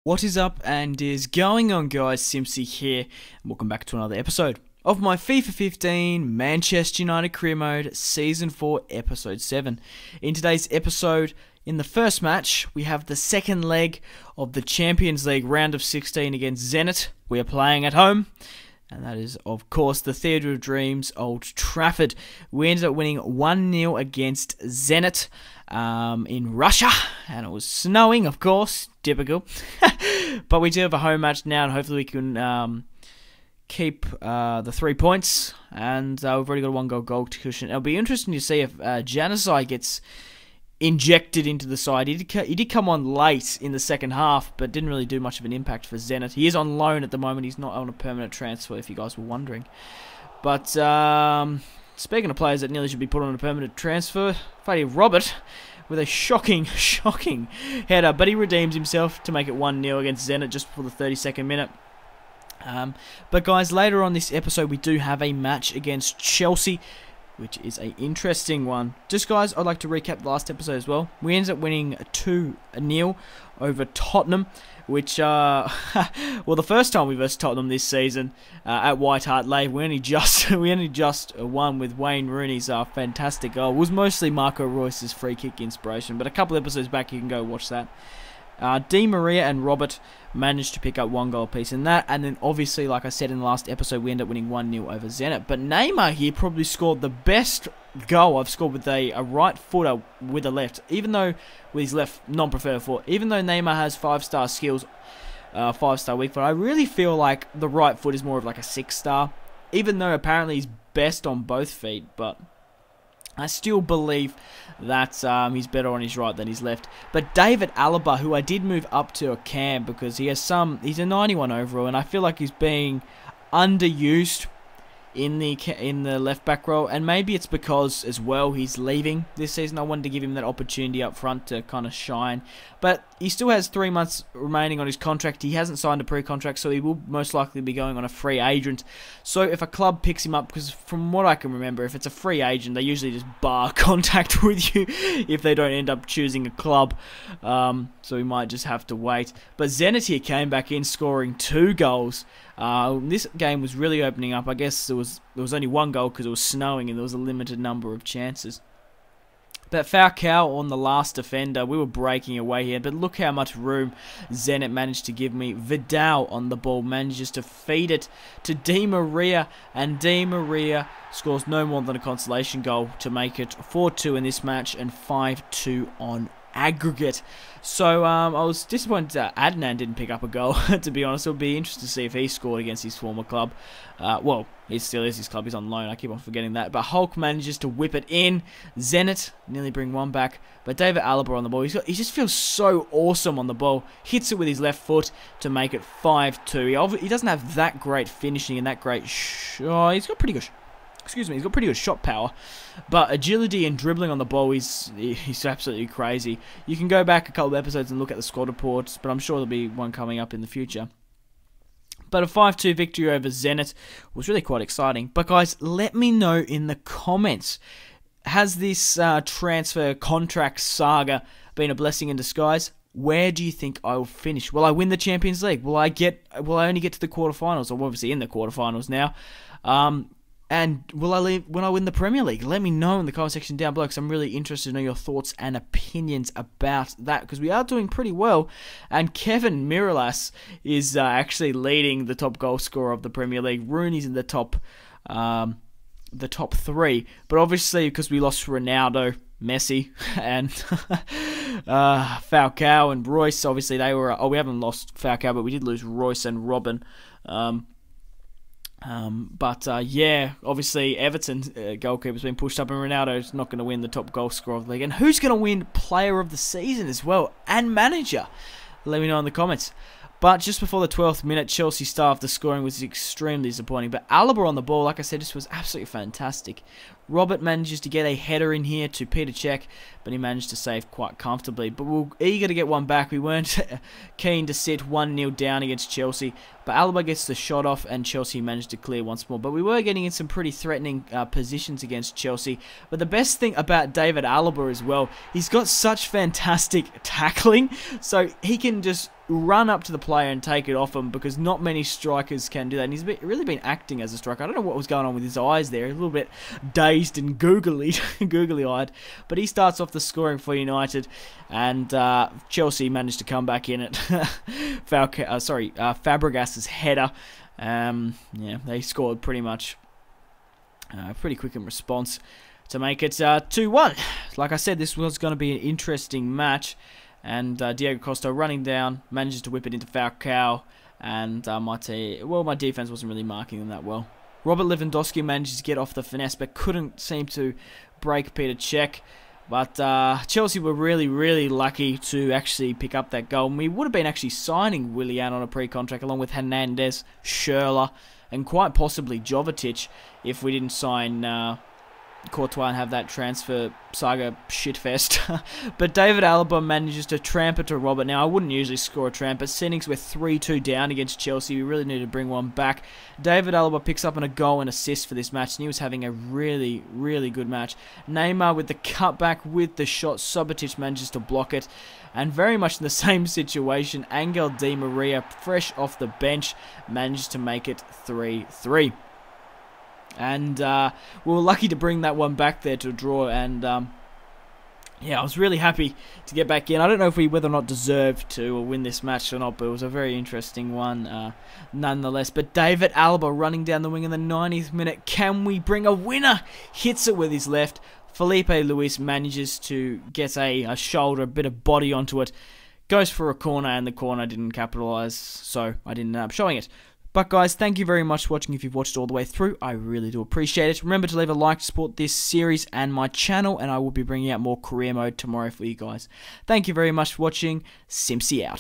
What is up and is going on, guys? Simpzy here, and welcome back to another episode of my FIFA 15 Manchester United Career Mode Season 4 Episode 7. In today's episode, in the first match, we have the second leg of the Champions League round of 16 against Zenit. We are playing at home, and that is, of course, the Theatre of Dreams, Old Trafford. We ended up winning 1-0 against Zenit in Russia, and it was snowing, of course, typical. But we do have a home match now, and hopefully we can keep the 3 points, and we've already got a 1-goal goal cushion. It'll be interesting to see if Januzaj gets injected into the side. He did come on late in the second half, but didn't really do much of an impact for Zenit. He is on loan at the moment. He's not on a permanent transfer, if you guys were wondering. But speaking of players that nearly should be put on a permanent transfer, Fadi Robert with a shocking header, but he redeems himself to make it 1-0 against Zenit just before the 32nd minute. But guys, later on this episode we do have a match against Chelsea, which is an interesting one. Just guys, I'd like to recap the last episode as well. We ended up winning 2-0 over Tottenham, which, well, the first time we versed Tottenham this season at White Hart Lane, we only just won with Wayne Rooney's fantastic goal. It was mostly Marco Reus's free kick inspiration, but a couple episodes back you can go watch that. Di Maria and Robert managed to pick up 1 goal apiece in that, and then obviously, like I said in the last episode, we ended up winning 1-0 over Zenit. But Neymar here probably scored the best goal I've scored with a right footer with a left, even though with his left non-preferred foot. Even though Neymar has 5-star skills, 5-star weak foot, I really feel like the right foot is more of like a 6-star, even though apparently he's best on both feet, but I still believe that he's better on his right than his left. But David Alaba, who I did move up to a cam because he's a 91 overall, and I feel like he's being underused in the left back role, and maybe it's because as well he's leaving this season. I wanted to give him that opportunity up front to kind of shine, but he still has 3 months remaining on his contract. He hasn't signed a pre-contract, so he will most likely be going on a free agent. So if a club picks him up, because from what I can remember, if it's a free agent, they usually just bar contact with you if they don't end up choosing a club. So we might just have to wait. But Zenit here came back in, scoring 2 goals. This game was really opening up. I guess there was only 1 goal because it was snowing and there was a limited number of chances. But Falcao on the last defender, we were breaking away here, but look how much room Zenit managed to give me. Vidal on the ball manages to feed it to Di Maria, and Di Maria scores no more than a consolation goal to make it 4-2 in this match and 5-2 on aggregate. So I was disappointed that Adnan didn't pick up a goal, to be honest. It would be interesting to see if he scored against his former club. Well, it still is his club, he's on loan, I keep on forgetting that. But Hulk manages to whip it in. Zenit nearly bring 1 back. But David Alaba on the ball, he just feels so awesome on the ball. Hits it with his left foot to make it 5-2. He doesn't have that great finishing and that great he's got pretty good he's got pretty good shot power, but agility and dribbling on the ball, he's absolutely crazy. You can go back a couple of episodes and look at the squad reports, but I'm sure there'll be one coming up in the future. But a 5-2 victory over Zenit was really quite exciting. But guys, let me know in the comments, has this transfer contract saga been a blessing in disguise? Where do you think I will finish? Will I win the Champions League? Will I only get to the quarterfinals? I'm obviously in the quarterfinals now. And will I win the Premier League? Let me know in the comment section down below, because I'm really interested to know your thoughts and opinions about that, because we are doing pretty well. And Kevin Miralas is actually leading the top goal scorer of the Premier League. Rooney's in the top 3, but obviously because we lost Ronaldo, Messi, and Falcao and Royce, obviously they were. We haven't lost Falcao, but we did lose Royce and Robin. Yeah, obviously Everton's goalkeeper's been pushed up, and Ronaldo's not going to win the top goal scorer of the league. And who's going to win player of the season as well, and manager? Let me know in the comments. But just before the 12th minute, Chelsea starved. The scoring was extremely disappointing. But Alaba on the ball, like I said, this was absolutely fantastic. Robert manages to get a header in here to Peter Cech, but he managed to save quite comfortably. But we were eager to get one back. We weren't keen to sit 1-0 down against Chelsea. But Alaba gets the shot off, and Chelsea managed to clear once more. But we were getting in some pretty threatening positions against Chelsea. But the best thing about David Alaba as well, he's got such fantastic tackling. So he can just run up to the player and take it off him, because not many strikers can do that. And he's really been acting as a striker. I don't know what was going on with his eyes there. A little bit dazed and googly-eyed. But he starts off the scoring for United, and Chelsea managed to come back in at Fabregas's header. Yeah, they scored pretty much pretty quick in response to make it 2-1. Like I said, this was going to be an interesting match. And Diego Costa running down, manages to whip it into Falcao, and my defense wasn't really marking them that well. Robert Lewandowski manages to get off the finesse, but couldn't seem to break Peter Cech. But Chelsea were really lucky to actually pick up that goal. And we would have been actually signing Willian on a pre-contract, along with Hernandez, Schürrle, and quite possibly Jovetic, if we didn't sign Courtois and have that transfer saga shitfest. But David Alaba manages to tramp it to Robert. Now, I wouldn't usually score a tramp, but seeing we're 3-2 down against Chelsea, we really need to bring one back. David Alaba picks up on a goal and assist for this match, and he was having a really good match. Neymar with the cutback with the shot. Subotic manages to block it. And very much in the same situation, Angel Di Maria, fresh off the bench, manages to make it 3-3. And we were lucky to bring that one back there to a draw. And yeah, I was really happy to get back in. I don't know if we whether or not deserved to win this match or not, but it was a very interesting one nonetheless. But David Alaba running down the wing in the 90th minute. Can we bring a winner? Hits it with his left. Felipe Luis manages to get a shoulder, a bit of body onto it. Goes for a corner, and the corner didn't capitalise, so I didn't end up showing it. But guys, thank you very much for watching. If you've watched all the way through, I really do appreciate it. Remember to leave a like to support this series and my channel, and I will be bringing out more career mode tomorrow for you guys. Thank you very much for watching. Simpzy out.